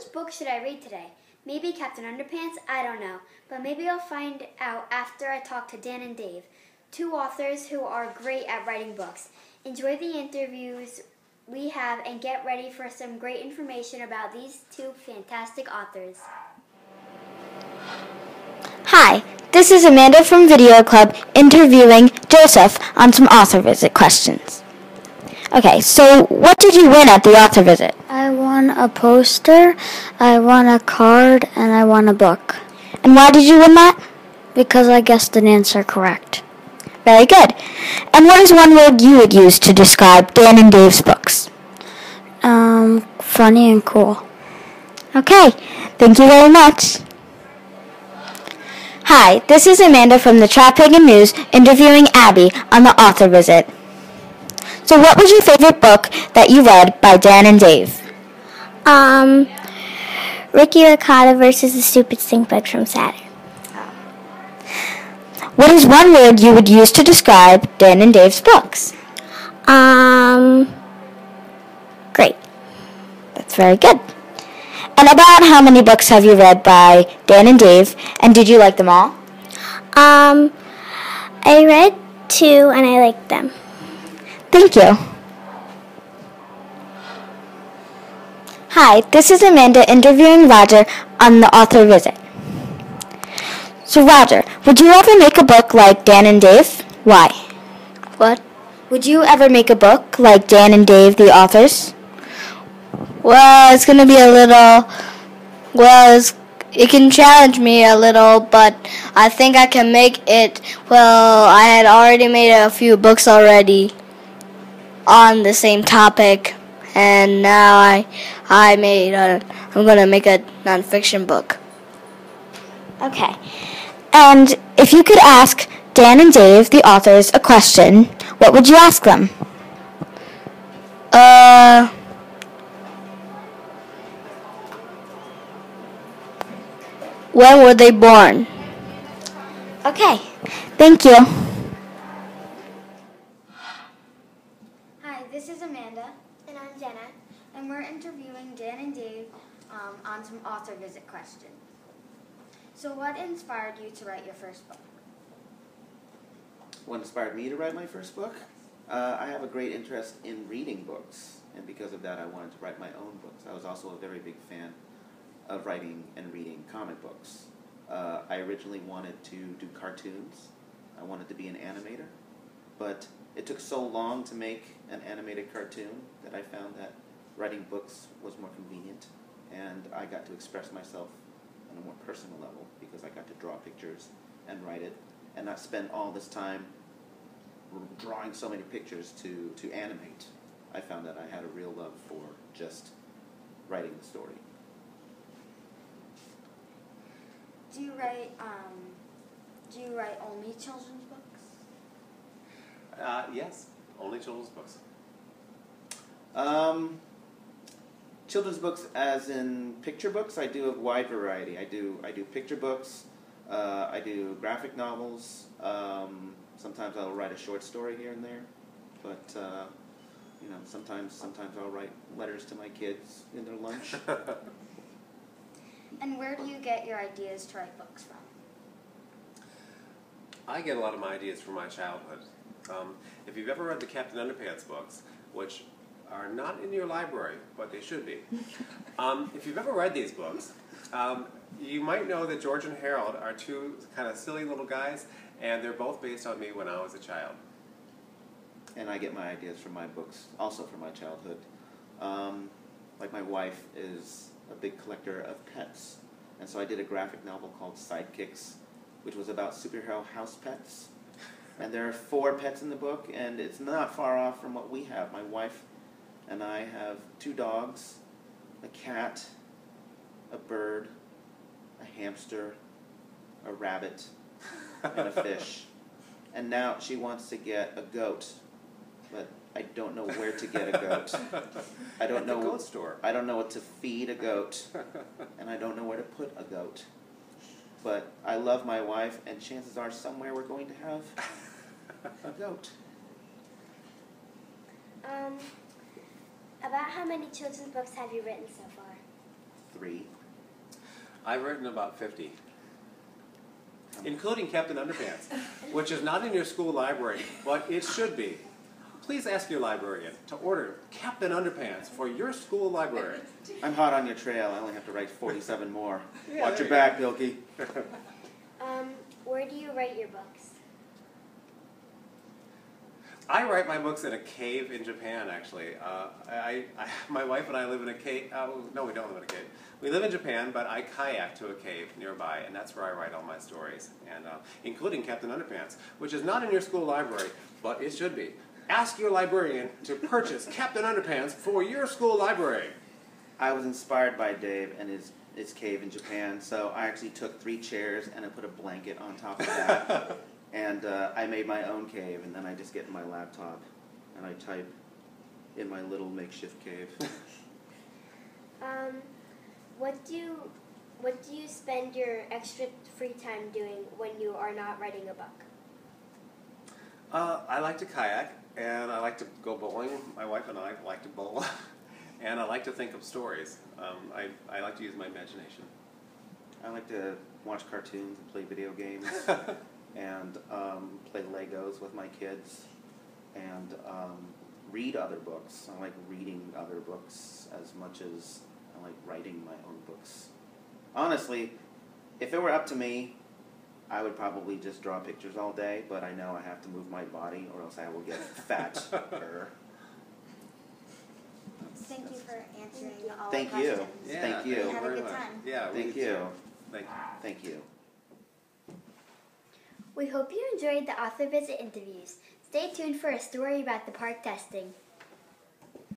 which book should I read today? Maybe Captain Underpants? I don't know. But maybe I'll find out after I talk to Dan and Dave, two authors who are great at writing books. Enjoy the interviews we have and get ready for some great information about these two fantastic authors. Hi, this is Amanda from Video Club interviewing Joseph on some author visit questions. Okay, so what did you win at the author visit? I won a poster, I won a card, and I won a book. And why did you win that? Because I guessed an answer correct. Very good. And what is one word you would use to describe Dan and Dave's books? Funny and cool. Okay, thank you very much. Hi, this is Amanda from the Traphagen News interviewing Abby on the author visit. So what was your favorite book that you read by Dan and Dave? Ricky Ricotta versus the Stupid Stink Bug from Saturn. What is one word you would use to describe Dan and Dave's books? Great. That's very good. And about how many books have you read by Dan and Dave, and did you like them all? I read 2 and I liked them. Thank you. Hi, this is Amanda interviewing Roger on the author visit. So Roger, would you ever make a book like Dan and Dave? Why? What? Would you ever make a book like Dan and Dave, the authors? Well, it's going to be a little, it can challenge me a little, but I think I can make it. Well, I had already made a few books already on the same topic, and now I'm going to make a nonfiction book. Okay. And if you could ask Dan and Dave, the authors, a question, what would you ask them? When were they born? Okay. Thank you. Hi, this is Amanda. And I'm Jenna. And we're interviewing Dan and Dave on some author visit questions. So what inspired you to write your first book? What inspired me to write my first book? I have a great interest in reading books, and because of that I wanted to write my own books. I was also a very big fan of writing and reading comic books. I originally wanted to do cartoons. I wanted to be an animator, but it took so long to make an animated cartoon that I found that writing books was more convenient, and I got to express myself on a more personal level because I got to draw pictures and write it and not spend all this time drawing so many pictures to animate. I found that I had a real love for just writing the story. Do you write only children's books? Yes, only children's books. Children's books, as in picture books, I do a wide variety. I do picture books. I do graphic novels. Sometimes I'll write a short story here and there, but sometimes I'll write letters to my kids in their lunch. And where do you get your ideas to write books from? I get a lot of my ideas from my childhood. If you've ever read the Captain Underpants books, which are not in your library, but they should be. If you've ever read these books, you might know that George and Harold are two kind of silly little guys, and they're both based on me when I was a child. And I get my ideas from my books, also from my childhood. Like my wife is a big collector of pets, and so I did a graphic novel called Sidekicks, which was about superhero house pets. And there are 4 pets in the book, and it's not far off from what we have. My wife and I have 2 dogs, a cat, a bird, a hamster, a rabbit, and a fish. And now she wants to get a goat, but I don't know where to get a goat. I don't know. At the goat store. I don't know what to feed a goat, and I don't know where to put a goat. But I love my wife, and chances are somewhere we're going to have a goat. About how many children's books have you written so far? 3. I've written about 50. Including Captain Underpants, which is not in your school library, but it should be. Please ask your librarian to order Captain Underpants for your school library. I'm hot on your trail. I only have to write 47 more. Yeah, Watch there your you back, Bilky. Where do you write your books? I write my books in a cave in Japan, actually. My wife and I live in a cave. No, we don't live in a cave. We live in Japan, but I kayak to a cave nearby, and that's where I write all my stories, and including Captain Underpants, which is not in your school library, but it should be. Ask your librarian to purchase Captain Underpants for your school library. I was inspired by Dave and his cave in Japan, so I actually took 3 chairs and I put a blanket on top of that. And I made my own cave, and then I just get in my laptop and I type in my little makeshift cave. What do you spend your extra free time doing when you are not writing a book? I like to kayak, and I like to go bowling. My wife and I like to bowl, and I like to think of stories. I like to use my imagination. I like to watch cartoons and play video games and play Legos with my kids and read other books. I like reading other books as much as I like writing my own books. Honestly, if it were up to me, I would probably just draw pictures all day, but I know I have to move my body or else I will get fatter. Thank you for answering all Thank the you. questions. Yeah, Thank you. Have a very good much. time. Yeah, Thank we you. do. Thank you. Thank you. We hope you enjoyed the author visit interviews. Stay tuned for a story about the park testing.